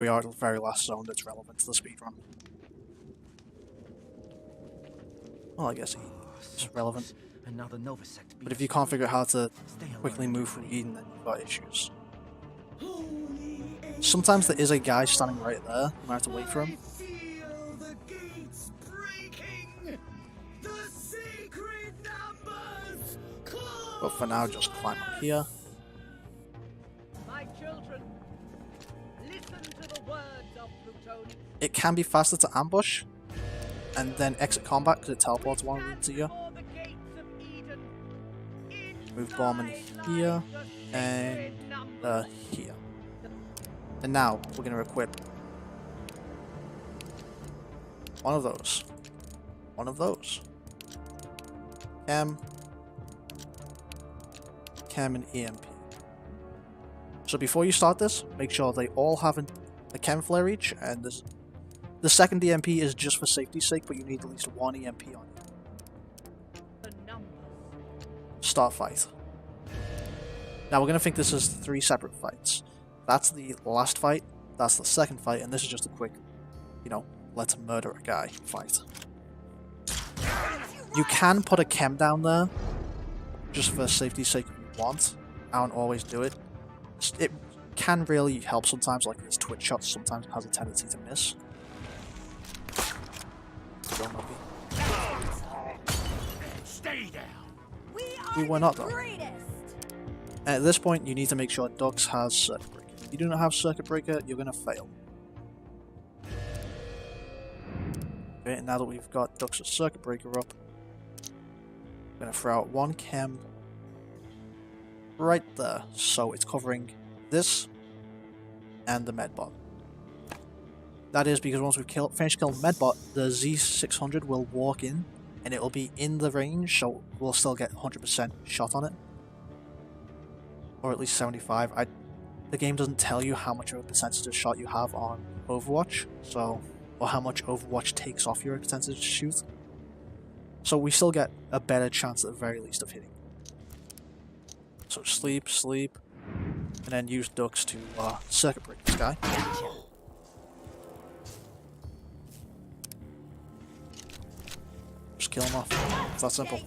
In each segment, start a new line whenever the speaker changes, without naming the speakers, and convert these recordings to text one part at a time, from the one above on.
We are at the very last zone that's relevant to the speedrun. Well, I guess it's relevant.
Another Nova Sect.
But if you can't figure out how to quickly move through Eden, then you've got issues. Sometimes there is a guy standing right there. You might have to wait for him. But for now, just climb up here.
My children, listen to the words of Plutonic.
It can be faster to ambush and then exit combat because it teleports one of them to you. Move bomb in here and here. And now we're going to equip one of those. One of those. Chem and EMP. So before you start this, make sure they all have a chem flare each, and the second EMP is just for safety's sake, but you need at least one EMP on you. Start fight. Now we're going to think this is 3 separate fights. That's the last fight, that's the second fight, and this is just a quick, let's murder a guy fight. You can put a chem down there, just for safety's sake if you want. I don't always do it. It can really help sometimes, like this twitch shot sometimes has a tendency to miss.
Stay down.
We were not though. At this point, you need to make sure Dux has Circuit Breaker. If you do not have Circuit Breaker, you're going to fail. Okay, and now that we've got Dux's Circuit Breaker up, I'm going to throw out one chem right there, so it's covering this and the medbot. That is because once we've finished killing the medbot, the Z600 will walk in and it will be in the range, so we'll still get 100% shot on it. Or at least 75. The game doesn't tell you how much of a percentage of shot you have on Overwatch, or how much Overwatch takes off your percentage to shoot. So we still get a better chance at the very least of hitting. So sleep, and then use Dux to circuit break this guy. Just kill him off. It's that simple.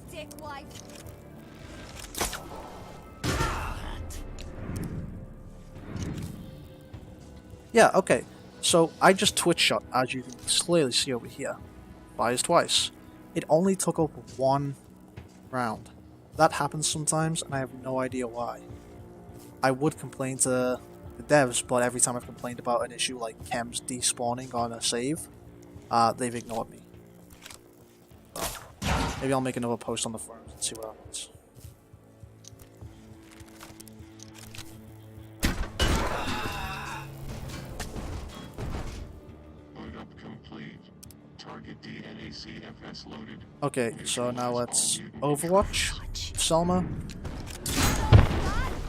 Yeah, okay. So I just twitch shot, as you can clearly see over here. Fires twice. It only took up 1 round. That happens sometimes, and I have no idea why. I would complain to the devs, but every time I've complained about an issue like chems despawning on a save, they've ignored me. So, maybe I'll make another post on the forums and see what happens. Okay, so now let's Overwatch. Selma.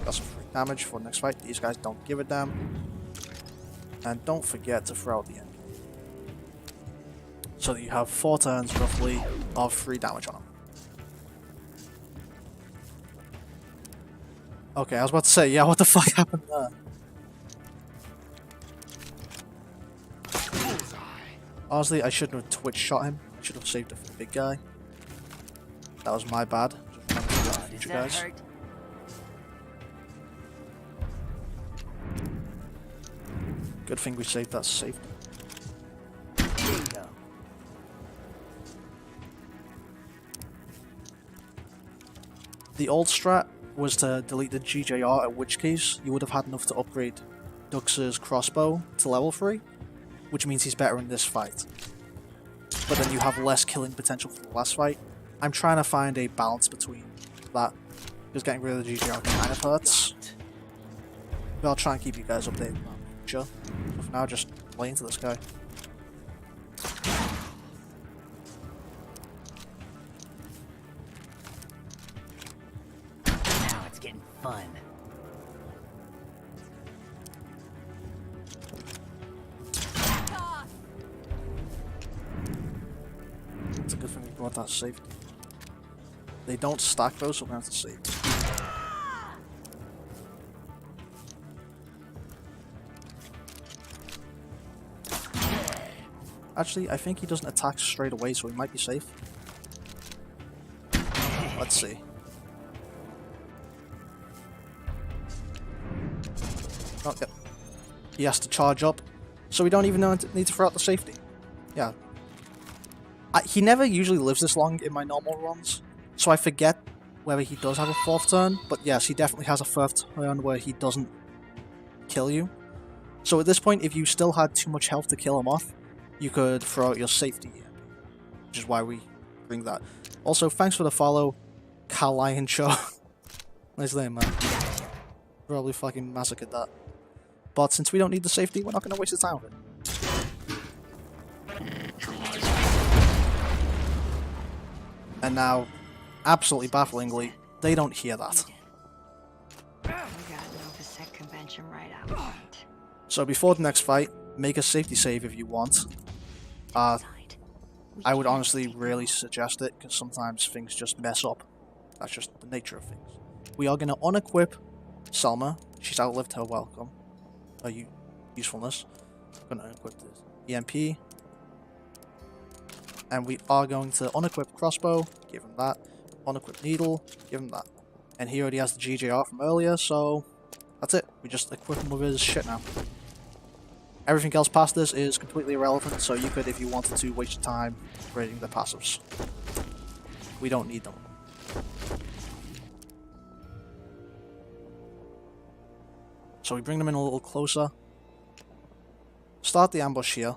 Got some free damage for the next fight. These guys don't give a damn. And don't forget to throw out the end. So that you have 4 turns roughly of free damage on them. Okay, I was about to say, yeah, what the fuck happened there? Honestly, I shouldn't have twitch shot him. I should have saved it for the big guy. That was my bad. Just remember to do that in future, guys. Good thing we saved that safe. The old strat was to delete the GJR, in which case you would have had enough to upgrade Dux's crossbow to level 3, which means he's better in this fight. But then you have less killing potential for the last fight. I'm trying to find a balance between that, because getting rid of the GGR kind of hurts. But I'll try and keep you guys updated in the future. But for now, just play into this guy.
Now it's getting fun.
It's a good thing we brought that safety. They don't stack those, so we're going to have to save. Actually, I think he doesn't attack straight away, so he might be safe. Let's see. Okay. He has to charge up, so we don't even need to throw out the safety. Yeah. He never usually lives this long in my normal runs, so I forget whether he does have a 4th turn, but yes, he definitely has a 4th turn where he doesn't kill you. So at this point, if you still had too much health to kill him off, you could throw out your safety, which is why we bring that. Also, thanks for the follow, Cal Lion Show. Nice name, man. Probably fucking massacred that. But since we don't need the safety, we're not going to waste the time with it. And now, absolutely bafflingly, they don't hear that.
We got Nova Sec convention right out front.
So before the next fight, make a safety save if you want. I would honestly really suggest it, because sometimes things just mess up. That's just the nature of things. We are going to unequip Selma. She's outlived her welcome. Usefulness. I'm going to unequip the EMP. And we are going to unequip crossbow, give him that. Unequip needle, give him that. And he already has the GJR from earlier, so that's it. We just equip him with his shit now. Everything else past this is completely irrelevant, so you could, if you wanted to, waste your time raiding the passives. We don't need them. So we bring them in a little closer. Start the ambush here.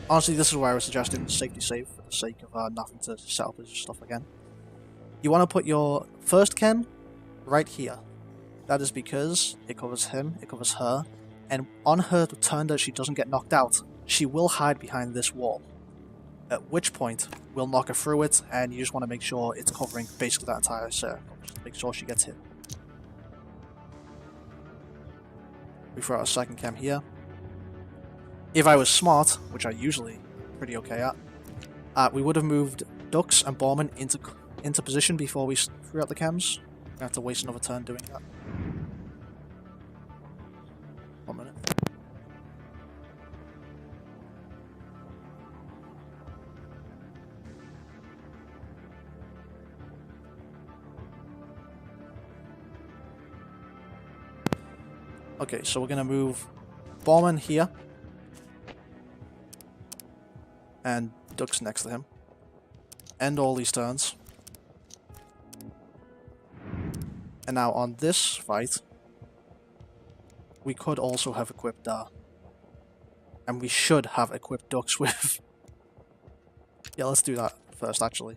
Honestly, this is where I was suggesting safety save for the sake of nothing to set up his stuff again. You want to put your first Ken right here. That is because it covers him, it covers her, and on her turn that she doesn't get knocked out, she will hide behind this wall. At which point, we'll knock her through it, and you just want to make sure it's covering basically that entire circle. Just make sure she gets hit. We throw out a second chem here. If I was smart, which I usually pretty okay at, we would have moved Dux and Borman into position before we threw out the chems. We have to waste another turn doing that. 1 minute. Okay, so we're gonna move Borman here. And Dux next to him. End all these turns. And now on this fight, we could also have equipped and we should have equipped Dux with... Yeah, let's do that first, actually.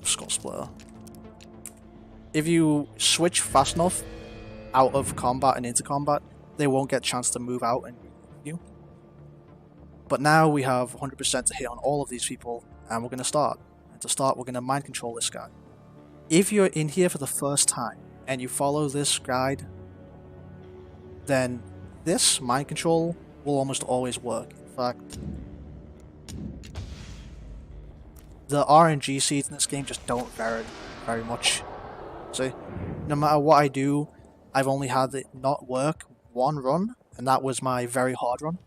Skull Splitter. If you switch fast enough out of combat and into combat, they won't get a chance to move out and you. But now we have 100% to hit on all of these people, and we're going to start. And to start, we're going to mind control this guy. If you're in here for the first time, and you follow this guide, then this mind control will almost always work. In fact, the RNG seeds in this game just don't vary very much. See, no matter what I do, I've only had it not work one run, and that was my very hard run.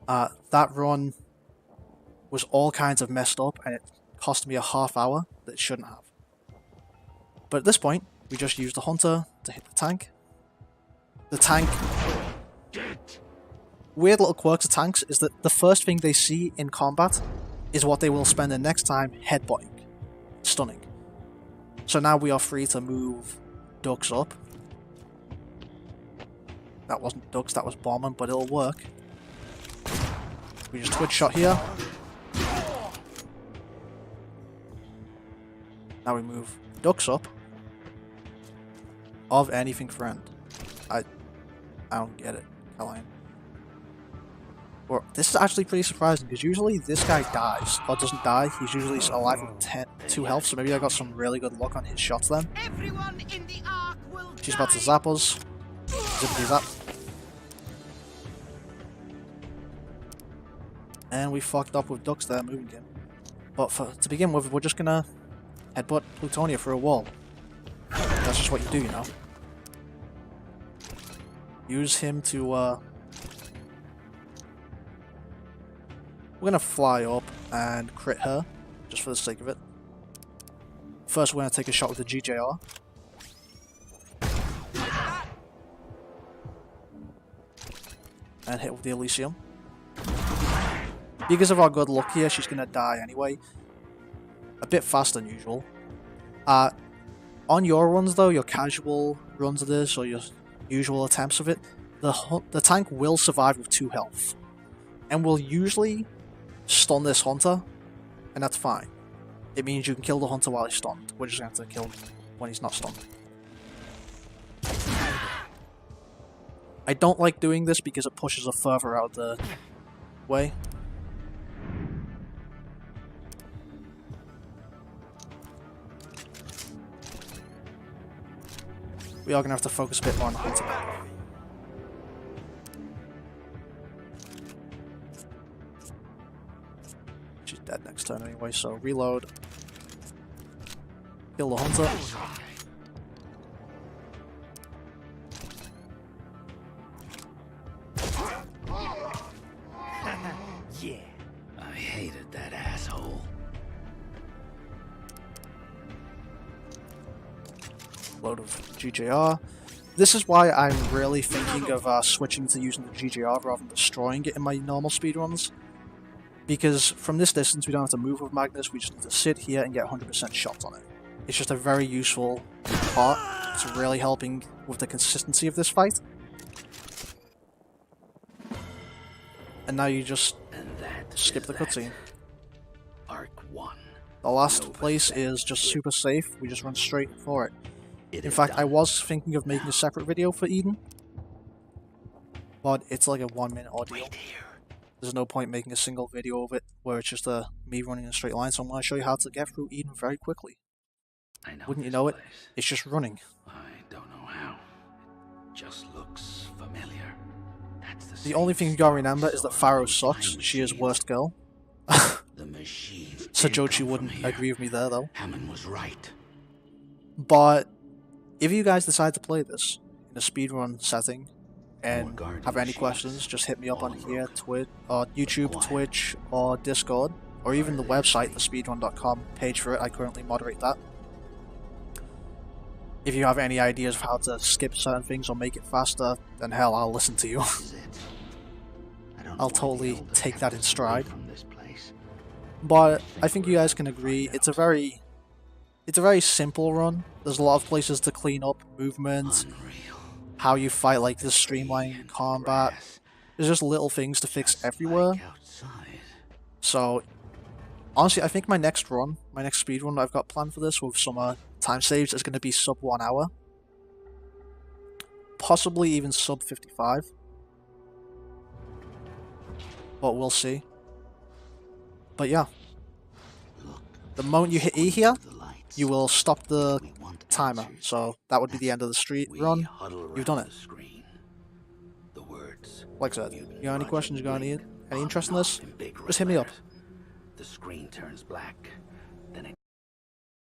That run was all kinds of messed up, and it cost me a half hour that it shouldn't have. But at this point, we just use the hunter to hit the tank. The tank... Weird little quirks of tanks is that the first thing they see in combat is what they will spend the next time headbutting, stunning. So now we are free to move Dux up. That wasn't Dux, that was Bomberman, but it'll work. We just twitch shot here. Now we move Dux up. Of anything friend. I don't get it, Caroline. Or, this is actually pretty surprising, because usually this guy dies, or doesn't die. He's usually alive with 2 health, so maybe I got some really good luck on his shots then.
Everyone in the ark will
She's about to zap us. Zippity zap. And we fucked up with Dux there, moving him. But to begin with, we're just gonna headbutt Plutonia through a wall. That's just what you do, you know. use him to, we're gonna fly up and crit her, just for the sake of it. First, we're gonna take a shot with the GJR. And hit with the Elysium. Because of our good luck here, she's gonna die anyway. A bit faster than usual. On your runs though, your casual runs of this, or your usual attempts of it, the tank will survive with 2 health. And will usually stun this hunter, and that's fine. It means you can kill the hunter while he's stunned. We're just going to have to kill him when he's not stunned. I don't like doing this because it pushes her further out of the way. We are going to have to focus a bit more on the hunter. She's dead next turn anyway, so reload. Kill the hunter.
Yeah, I hated that asshole.
Load of GJR. This is why I'm really thinking of switching to using the GJR rather than destroying it in my normal speedruns. Because from this distance we don't have to move with Magnus, we just need to sit here and get 100% shots on it. It's just a very useful part. It's really helping with the consistency of this fight. And now you just skip the cutscene.
Arc 1.
The last place is just super safe, we just run straight for it. In fact, I was thinking of making a separate video for Eden, but it's like a 1-minute ordeal. There's no point making a single video of it where it's just me running in a straight line, so I'm going to show you how to get through Eden very quickly. Wouldn't you know it? It's just running.
I don't know how. It just looks familiar. That's
The only thing you gotta remember is that Pharaoh sucks. She is worst girl.
The machine.
Sajochi wouldn't agree with me there though.
Hammond was right.
But if you guys decide to play this in a speedrun setting and have any questions, just hit me up on here, YouTube, Twitch, or Discord, or even the website, the speedrun.com page for it. I currently moderate that. If you have any ideas of how to skip certain things or make it faster, then hell, I'll listen to you. I'll totally take that in stride. But I think you guys can agree, it's a very simple run. There's a lot of places to clean up, movement, how you fight, like the streamlining combat. There's just little things to fix everywhere. So, honestly, I think my next speed run I've got planned for this with some time saves is going to be sub 1 hour. Possibly even sub 55. But we'll see. But yeah. The moment you hit E here, you will stop the timer. So that would be the end of the street run. You've done it. Like I said, you got any questions, you got any interest in this? Just hit me up.
The screen turns black.